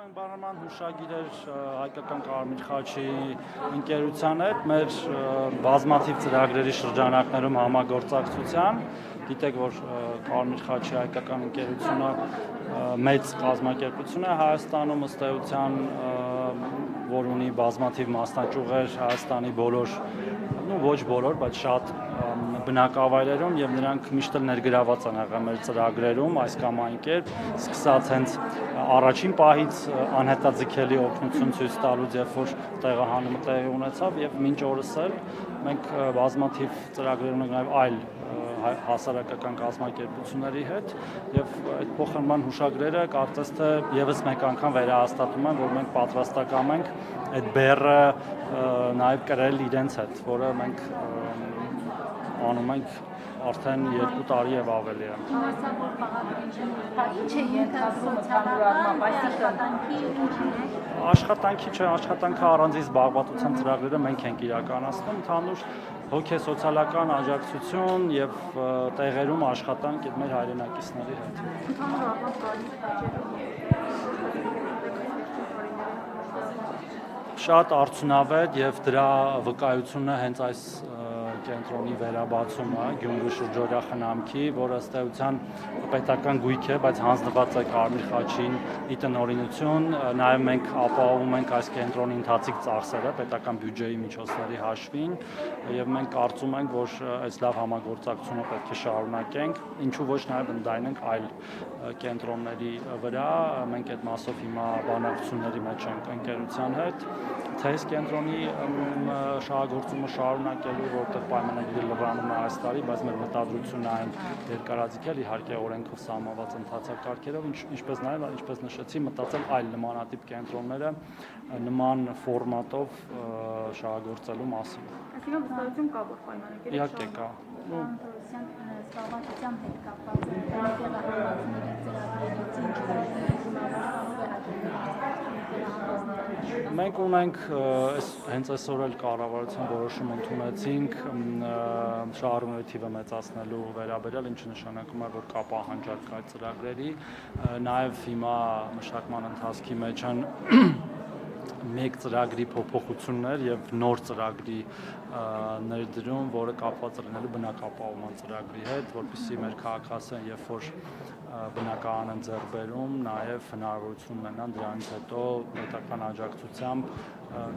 Փոխանցման հուշագիր էր հայկական Կարմիր խաչի ընկերության հետ մեր բազմաթիվ ծրագրերի շրջանակներում համագործակցության։ Գիտեք, որ Կարմիր խաչի հայկական ընկերությունը մեծ կազմակերպություն է Հայաստանում, ըստ էության, որ ունի բազմաթիվ մասնաճյուղեր Հայաստանի բոլոր, ոչ բոլոր, բայց շատ բնակավայրերում եւ նրանք միշտ ներգրաված են եղել մեր ծրագրերում այս կամ այն կերպ, սկսած հենց առաջին պահից անհետաձգելի օգնություն ցույց տալուց, երբ որ տեղահանումը տեղի ունեցավ եւ մինչ օրս էլ մենք բազմաթիվ ծրագրեր ունենք նաեւ այլ հասարակական կազմակերպությունների հետ եւ այդ փոխանցման հուշագրերը կարծես թե եւս մեկ անգամ վերահաստատում են, որ մենք պատրաստակամ ենք այդ բեռը նաեւ կրել իրենց հետ, որը մենք անում ենք արդեն 2 տարի եւ ավելի է։ Ինչ է ենթադրում ընդհանուր Աշխատանքի չէ, աշխատանքը առանձին զբաղվածության ծրագրերը մենք ենք իրականացնում, ընդհանուր հոգեսոցիալական աջակցություն եւ տեղերում աշխատանք այդ մեր հայրենակիցների հետ։ Շատ արդյունավետ եւ դրա վկայությունը հենց այս կենտրոնի վերաբացումը Գյումրու շուրջօրյա խնամքի, որը ըստ էության պետական գույք է, բայց հանձնված է Կարմիր խաչին ի տնօրինություն, նաև մենք ապահովում ենք այս կենտրոնի ընթացիկ ծախսերը պետական բյուջեի միջոցների հաշվին եւ մենք կարծում ենք, որ այս լավ համագործակցությունը պետք է շարունակենք, ինչու ոչ նաև ընդայնենք այլ կենտրոնների վրա, մենք այդ մասով հիմա բանակցությունների մեջ ենք ընկերության հետ, թե այս կենտրոնի շահագործումը շարունակելու, որտեղ պայմանագիրը լրանում է այս տարի, բայց մեր մտադրությունն է այն երկարաձգել, իհարկե օրենքով սահմանված ընթացակարգերով, ինչպես նաև, ինչպես նշեցի, մտածել այլ նմանատիպ կենտրոնները նման ֆորմատով շահագործելու մասին։ Այսինքն վստահություն կա, որ պայմանագիրը իհարկե կա։ Զբաղվածության հետ կապված Մենք ունենք հենց այսօր էլ կառավարության որոշում ընդունեցինք շահառուների թիվը մեծացնելու վերաբերյալ, ինչը նշանակում է, որ կա պահանջարկ այդ ծրագրերի, նաև հիմա մշակման ընթացքի մեջ են մեկ ծրագրի փոփոխություններ եւ նոր ծրագրի ներդրում, որը կապված է լինելու բնակապահովման ծրագրի հետ, որպեսզի մեր քաղաքացիներն երբ որ բնակարան են ձեռք բերում, նաև հնարավորություն ունենան դրանից հետո պետական աջակցությամբ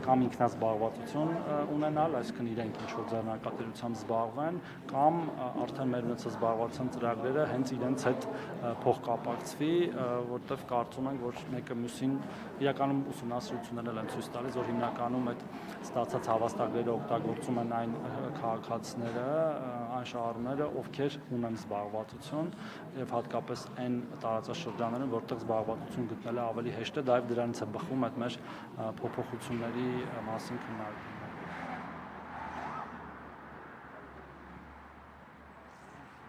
կամ ինքնազբաղվածություն ունենալ, այսինքն իրենք ինչ-որ ձեռնարկատիրությամբ զբաղվեն, կամ արդեն մեր ունեցած զբաղվածության ծրագրերը հենց իրենց հետ փոխկապակցվի, որտեղ կարծում ենք, որ մեկը մյուսին իրականում ուսումնասիրություններն են ցույց տալիս, որ հիմնականում այդ ստացած հավաստագրերը օգտագործում են այն քաղաքացիները, այն շահառուները, ովքեր ունեն զբաղվածություն եւ հատկապես այն տարածաշրջաններում, որտեղ զբաղվածություն գտնելը ավելի հեշտ է, դա եւ դրանից է բխում այդ մեր փոփոխությունների մասին քննարկումը։